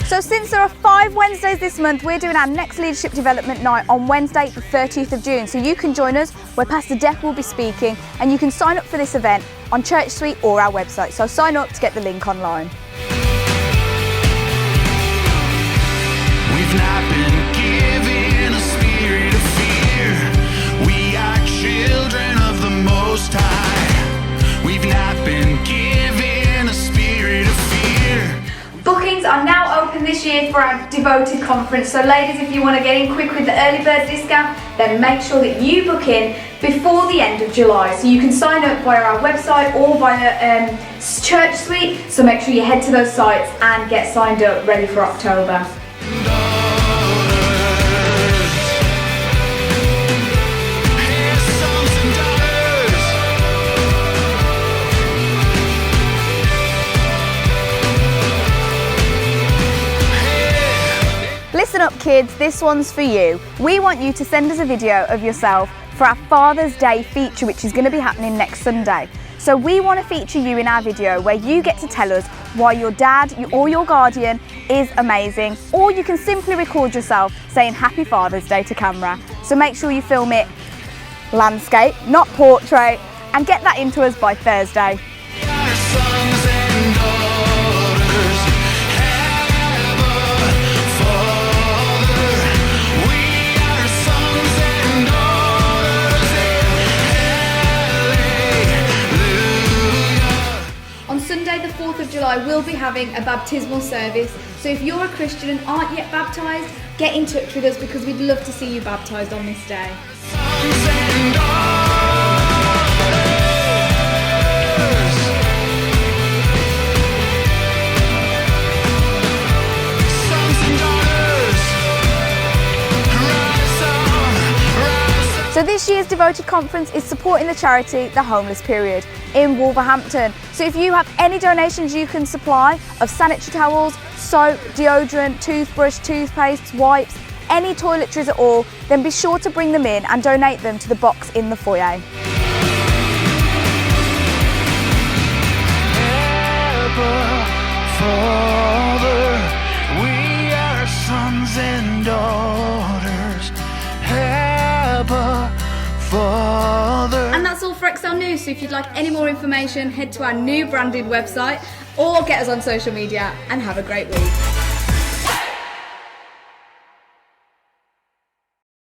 So since there are 5 Wednesdays this month, we're doing our next leadership development night on Wednesday the 30th of June. So you can join us where Pastor Deck will be speaking, and you can sign up for this event on Church Suite or our website. So sign up to get the link online. We've not been given a spirit of fear. We are children of the Most High. We've not been given a spirit of fear. Bookings are now open this year for our Devoted Conference. So ladies, if you want to get in quick with the early bird discount, then make sure that you book in before the end of July. So you can sign up via our website or via Church Suite. So make sure you head to those sites and get signed up ready for October. Listen up kids, this one's for you. We want you to send us a video of yourself for our Father's Day feature, which is going to be happening next Sunday. So we want to feature you in our video where you get to tell us why your dad or your guardian is amazing, or you can simply record yourself saying Happy Father's Day to camera. So make sure you film it landscape, not portrait, and get that into us by Thursday. Sunday the 4th of July we'll be having a baptismal service, so if you're a Christian and aren't yet baptised, get in touch with us because we'd love to see you baptised on this day. So this year's Devoted Conference is supporting the charity The Homeless Period in Wolverhampton. So if you have any donations you can supply of sanitary towels, soap, deodorant, toothbrush, toothpaste, wipes, any toiletries at all, then be sure to bring them in and donate them to the box in the foyer. Father, we are sons and daughters. Father. And that's all for Excel News. So if you'd like any more information, head to our new branded website or get us on social media, and have a great week.